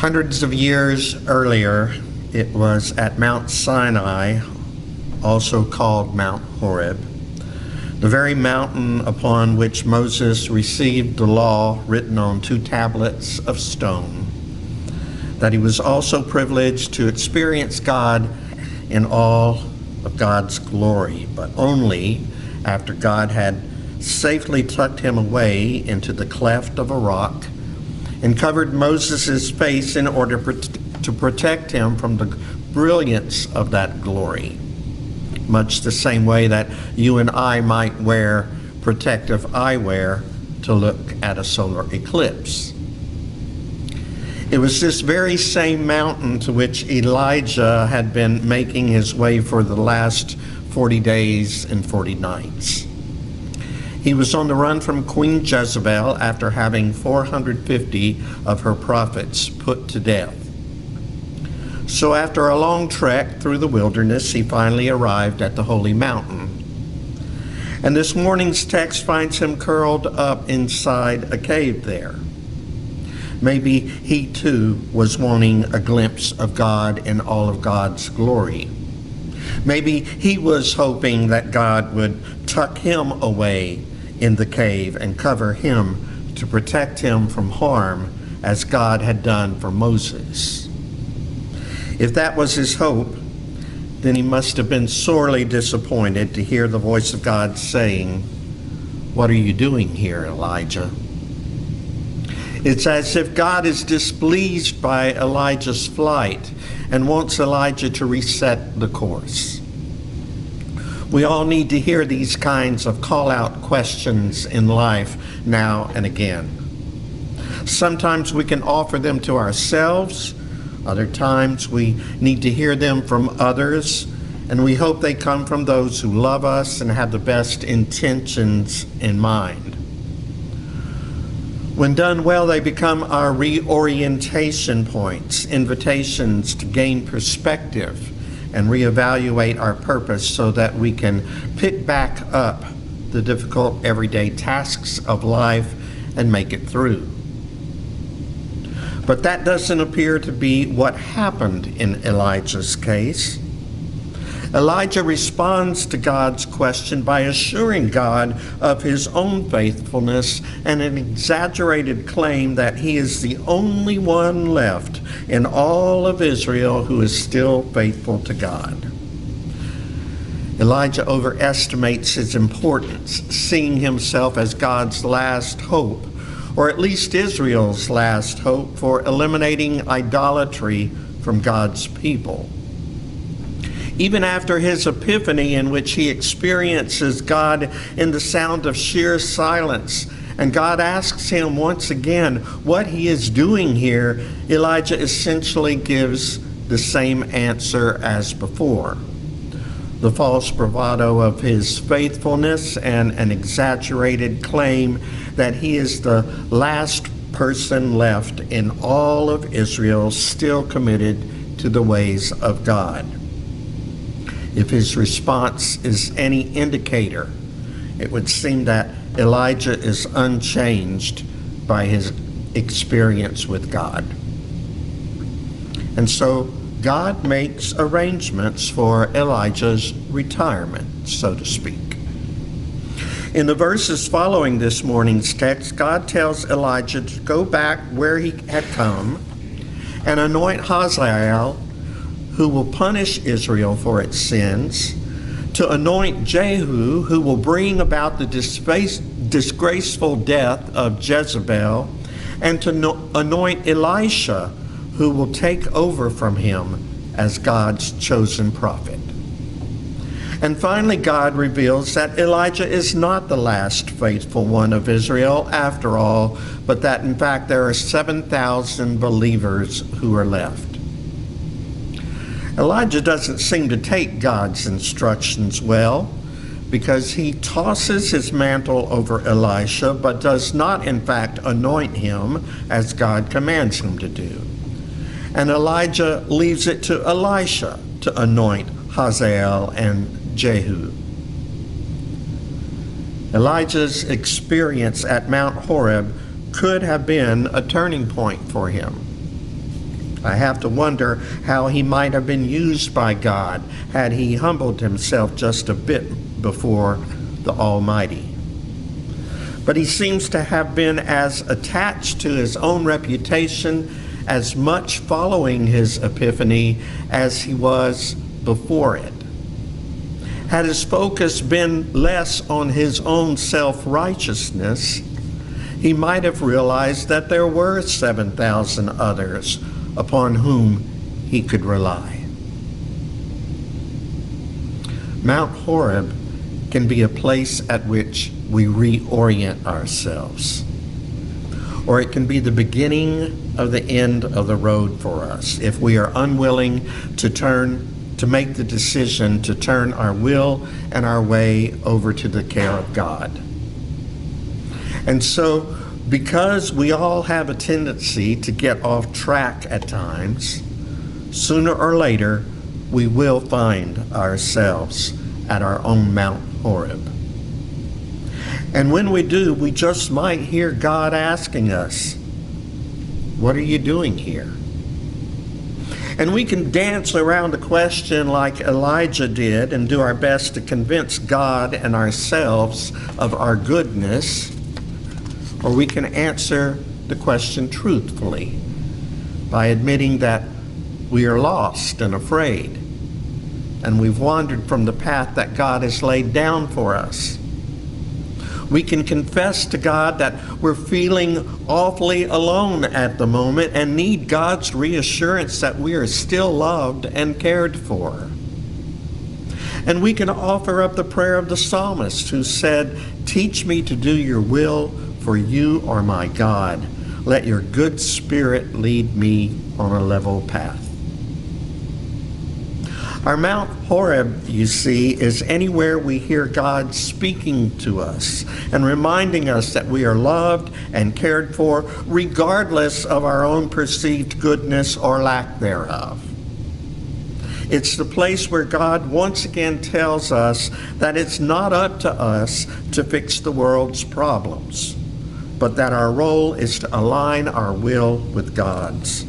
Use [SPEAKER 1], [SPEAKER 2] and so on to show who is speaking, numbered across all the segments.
[SPEAKER 1] Hundreds of years earlier, it was at Mount Sinai, also called Mount Horeb, the very mountain upon which Moses received the law written on 2 tablets of stone, that he was also privileged to experience God in all of God's glory, but only after God had safely tucked him away into the cleft of a rock and covered Moses' face in order to protect him from the brilliance of that glory, much the same way that you and I might wear protective eyewear to look at a solar eclipse. It was this very same mountain to which Elijah had been making his way for the last 40 days and 40 nights. He was on the run from Queen Jezebel after having 450 of her prophets put to death. So after a long trek through the wilderness, he finally arrived at the holy mountain. And this morning's text finds him curled up inside a cave there. Maybe he too was wanting a glimpse of God in all of God's glory. Maybe he was hoping that God would tuck him away in the cave and cover him to protect him from harm as God had done for Moses. If that was his hope, then he must have been sorely disappointed to hear the voice of God saying, "What are you doing here, Elijah?" It's as if God is displeased by Elijah's flight and wants Elijah to reset the course. We all need to hear these kinds of call-out questions in life now and again. Sometimes we can offer them to ourselves. Other times we need to hear them from others, and we hope they come from those who love us and have the best intentions in mind. When done well, they become our reorientation points, invitations to gain perspective and reevaluate our purpose so that we can pick back up the difficult everyday tasks of life and make it through. But that doesn't appear to be what happened in Elijah's case. Elijah responds to God's question by assuring God of his own faithfulness and an exaggerated claim that he is the only one left in all of Israel who is still faithful to God. Elijah overestimates his importance, seeing himself as God's last hope, or at least Israel's last hope for eliminating idolatry from God's people. Even after his epiphany, in which he experiences God in the sound of sheer silence, and God asks him once again what he is doing here, Elijah essentially gives the same answer as before. The false bravado of his faithfulness and an exaggerated claim that he is the last person left in all of Israel still committed to the ways of God. If his response is any indicator, it would seem that Elijah is unchanged by his experience with God. And so God makes arrangements for Elijah's retirement, so to speak. In the verses following this morning's text, God tells Elijah to go back where he had come and anoint Hazael, who will punish Israel for its sins, to anoint Jehu, who will bring about the disgraceful death of Jezebel, and to anoint Elisha, who will take over from him as God's chosen prophet. And finally, God reveals that Elijah is not the last faithful one of Israel after all, but that in fact there are 7,000 believers who are left. Elijah doesn't seem to take God's instructions well, because he tosses his mantle over Elisha, but does not in fact anoint him as God commands him to do. And Elijah leaves it to Elisha to anoint Hazael and Jehu. Elijah's experience at Mount Horeb could have been a turning point for him. I have to wonder how he might have been used by God had he humbled himself just a bit before the Almighty. But he seems to have been as attached to his own reputation, as much following his epiphany as he was before it. Had his focus been less on his own self-righteousness, he might have realized that there were 7,000 others upon whom he could rely. Mount Horeb can be a place at which we reorient ourselves, or it can be the beginning of the end of the road for us if we are unwilling to make the decision to turn our will and our way over to the care of God. And so, because we all have a tendency to get off track at times, sooner or later we will find ourselves at our own Mount Horeb. And when we do, we just might hear God asking us, "What are you doing here?" And we can dance around the question like Elijah did and do our best to convince God and ourselves of our goodness, or we can answer the question truthfully by admitting that we are lost and afraid, and we've wandered from the path that God has laid down for us. We can confess to God that we're feeling awfully alone at the moment and need God's reassurance that we are still loved and cared for. And we can offer up the prayer of the psalmist who said, "Teach me to do your will, for you are my God. Let your good spirit lead me on a level path." Our Mount Horeb, you see, is anywhere we hear God speaking to us and reminding us that we are loved and cared for, regardless of our own perceived goodness or lack thereof. It's the place where God once again tells us that it's not up to us to fix the world's problems, but that our role is to align our will with God's.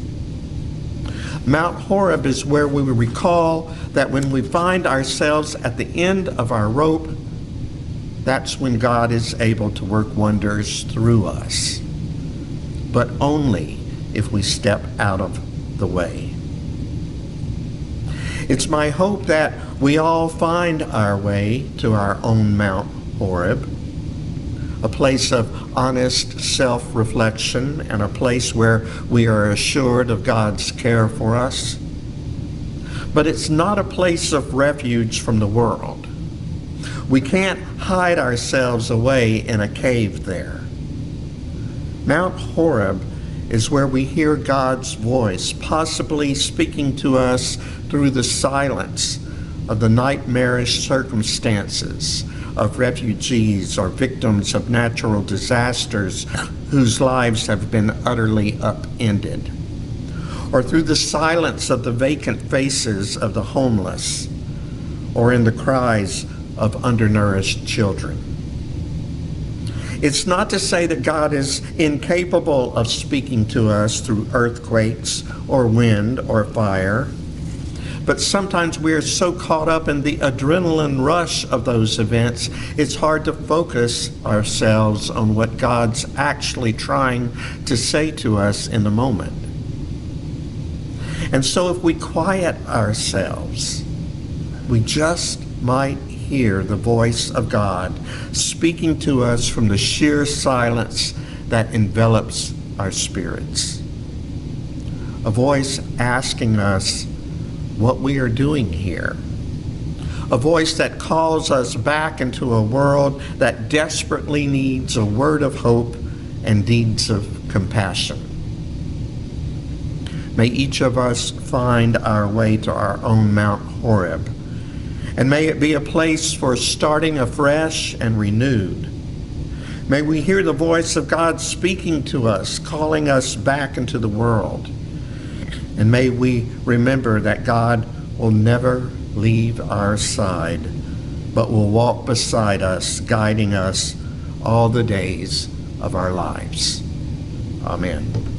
[SPEAKER 1] Mount Horeb is where we recall that when we find ourselves at the end of our rope, that's when God is able to work wonders through us, but only if we step out of the way. It's my hope that we all find our way to our own Mount Horeb, a place of honest self-reflection and a place where we are assured of God's care for us. But it's not a place of refuge from the world. We can't hide ourselves away in a cave there. Mount Horeb is where we hear God's voice, possibly speaking to us through the silence of the nightmarish circumstances of refugees or victims of natural disasters whose lives have been utterly upended, or through the silence of the vacant faces of the homeless, or in the cries of undernourished children. It's not to say that God is incapable of speaking to us through earthquakes or wind or fire, but sometimes we are so caught up in the adrenaline rush of those events, it's hard to focus ourselves on what God's actually trying to say to us in the moment. And so if we quiet ourselves, we just might hear the voice of God speaking to us from the sheer silence that envelops our spirits. A voice asking us what we are doing here. A voice that calls us back into a world that desperately needs a word of hope and deeds of compassion. May each of us find our way to our own Mount Horeb, and may it be a place for starting afresh and renewed. May we hear the voice of God speaking to us, calling us back into the world. And may we remember that God will never leave our side, but will walk beside us, guiding us all the days of our lives. Amen.